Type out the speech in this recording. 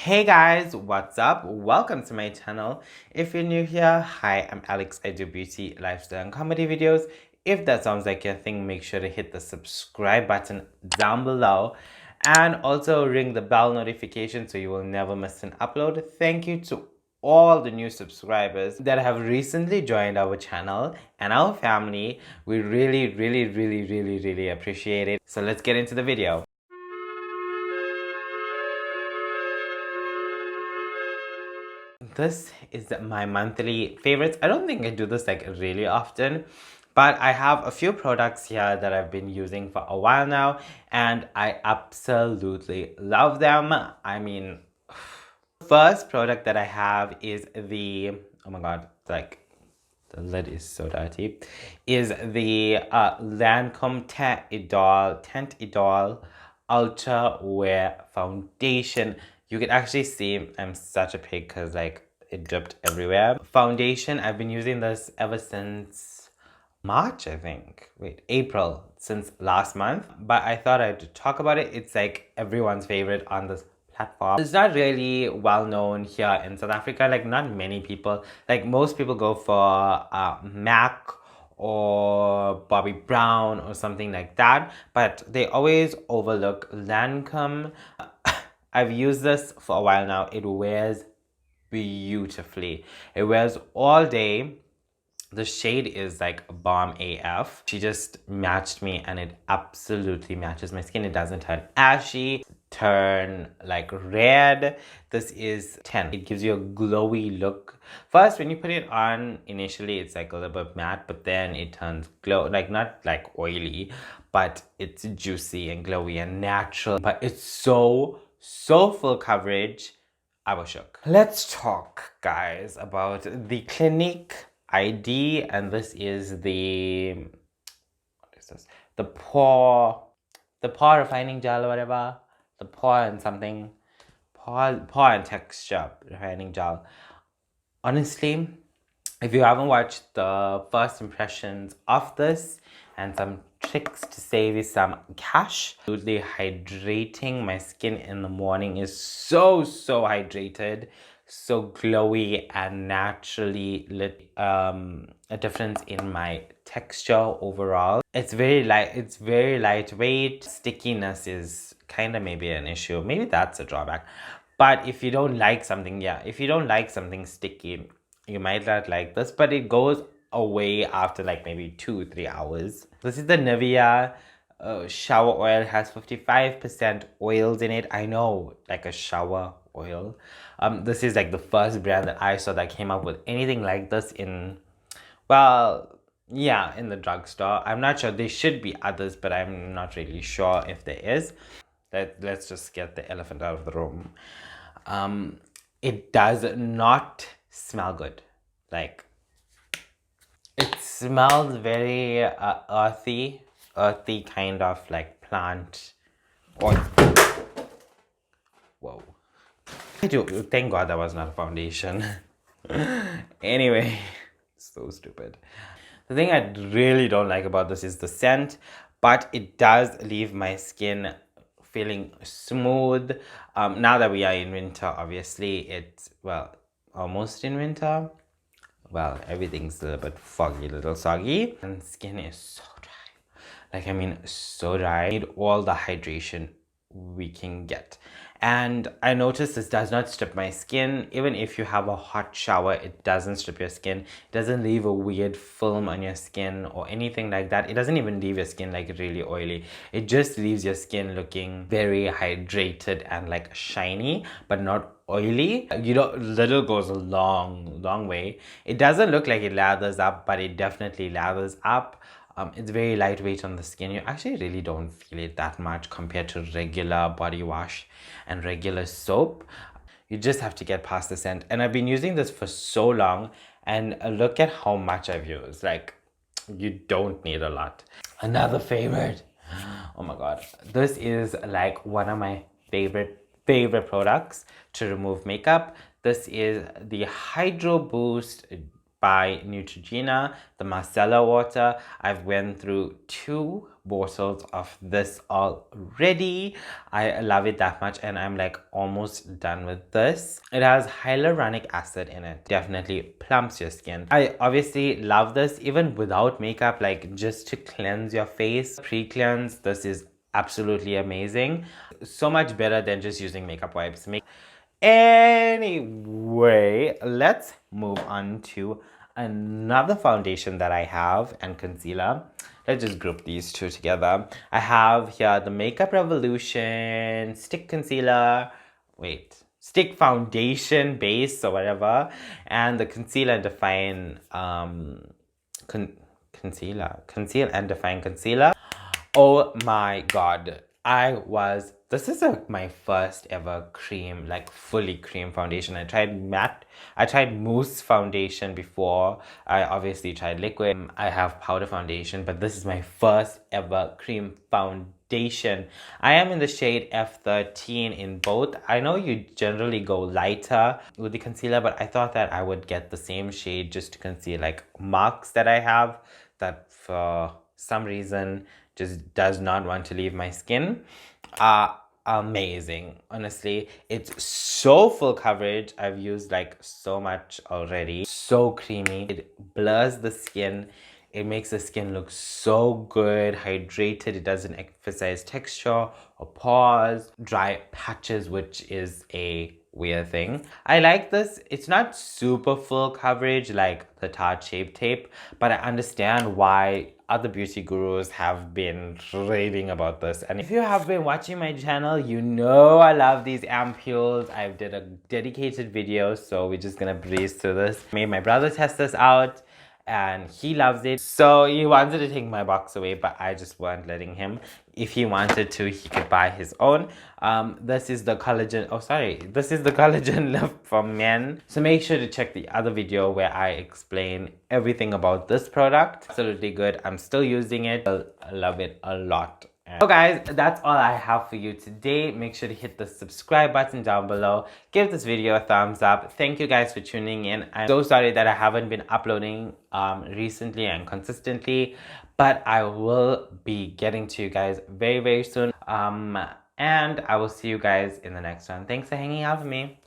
Hey guys, what's up? Welcome to my channel. If you're new here, hi, I'm Alex. I do beauty, lifestyle, and comedy videos. If that sounds like your thing, make sure to hit the subscribe button down below and also ring the bell notification so you will never miss an upload. Thank you to all the new subscribers that have recently joined our channel and our family. We really appreciate it. So let's get into the video. This is my monthly favorites. I don't think I do this like really often, but I have a few products here that I've been using for a while now and I absolutely love them. I mean, first product that I have is the, oh my god, like the lid is so dirty, is the Lancome Teint Idole Ultra Wear Foundation. You can actually see I'm such a pig because like it dripped everywhere. Foundation, I've been using this ever since March, I think. Wait, April, since last month. But I thought I'd talk about it. It's like everyone's favorite on this platform. It's not really well known here in South Africa. Like not many people, like most people go for MAC or Bobby Brown or something like that. But they always overlook Lancome. I've used this for a while now. It wears beautifully. It wears all day. The shade is like bomb AF. She just matched me and it absolutely matches my skin. It doesn't turn ashy, turn like red. This is 10. It gives you a glowy look. First, when you put it on, initially it's like a little bit matte, but then it turns glow, like not like oily, but it's juicy and glowy and natural. But it's so full coverage. I was shook. Let's talk, guys, about the Clinique ID, and this is the, what is this? The pore refining gel or whatever. The pore and something. Pore and texture refining gel. Honestly, if you haven't watched the first impressions of this and some tricks to save you some cash, absolutely hydrating. My skin in the morning is so hydrated, so glowy and naturally lit. A difference in my texture overall. It's very lightweight. Stickiness is kind of maybe an issue. Maybe that's a drawback. But if you don't like something, if you don't like something sticky, you might not like this, but it goes away after like maybe 2-3 hours. This is the Nivea shower oil. Has 55% oils in it. I know, like a shower oil. This is like the first brand that I saw that came up with anything like this in, well, yeah, in the drugstore. I'm not sure. There should be others, but I'm not really sure if there is. Let's just get the elephant out of the room. It does not smell good. Like, it smells very earthy kind of like plant oil. Whoa. Thank God that was not a foundation. Anyway, so stupid. The thing I really don't like about this is the scent, but it does leave my skin feeling smooth. Now that we are in winter, obviously it's, well, almost in winter. Well, everything's a little bit foggy, a little soggy, and skin is so dry. Like, I mean, so dry. Need all the hydration we can get. And I noticed this does not strip my skin. Even if you have a hot shower, it doesn't strip your skin. It doesn't leave a weird film on your skin or anything like that. It doesn't even leave your skin like really oily. It just leaves your skin looking very hydrated and like shiny, but not oily. You know, little goes a long way. It doesn't look like it lathers up, but it definitely lathers up. It's very lightweight on the skin. You actually really don't feel it that much compared to regular body wash and regular soap. You just have to get past the scent. And I've been using this for so long, and look at how much I've used. Like, you don't need a lot. Another favorite. Oh my god. This is like one of my favorite products to remove makeup. This is the Hydro Boost by Neutrogena, the micellar water. I've went through 2 bottles of this already. I love it that much, and I'm like almost done with this. It has hyaluronic acid in it. Definitely plumps your skin. I obviously love this even without makeup, like just to cleanse your face. Pre-cleanse, this is absolutely amazing. So much better than just using makeup wipes. Anyway, let's move on to another foundation that I have and concealer. Let's just group these two together. I have here the Makeup Revolution Stick Concealer. Stick Foundation Base or whatever. And the Conceal and Define Conceal and Define Concealer. Oh my god. This is my first ever cream, like fully cream foundation. I tried mousse foundation before. I obviously tried liquid. I have powder foundation, but this is my first ever cream foundation. I am in the shade F13 in both. I know you generally go lighter with the concealer, but I thought that I would get the same shade just to conceal like marks that I have that for some reason just does not want to leave my skin. Amazing, honestly. It's so full coverage. I've used like so much already. So creamy. It blurs the skin. It makes the skin look so good, hydrated. It doesn't emphasize texture or pores, dry patches, which is a weird thing. I like this. It's not super full coverage like the Tarte Shape Tape, but I understand why other beauty gurus have been raving about this. And if you have been watching my channel, you know I love these ampules. I did a dedicated video, so we're just gonna breeze through this. I made my brother test this out and he loves it. So he wanted to take my box away, but I just weren't letting him. If he wanted to, he could buy his own. This is the collagen lift for men. So make sure to check the other video where I explain everything about this product. Absolutely good. I'm still using it. I love it a lot. So guys, that's all I have for you today. Make sure to hit the subscribe button down below. Give this video a thumbs up. Thank you guys for tuning in. I'm so sorry that I haven't been uploading recently and consistently, but I will be getting to you guys very, very soon. And I will see you guys in the next one. Thanks for hanging out with me.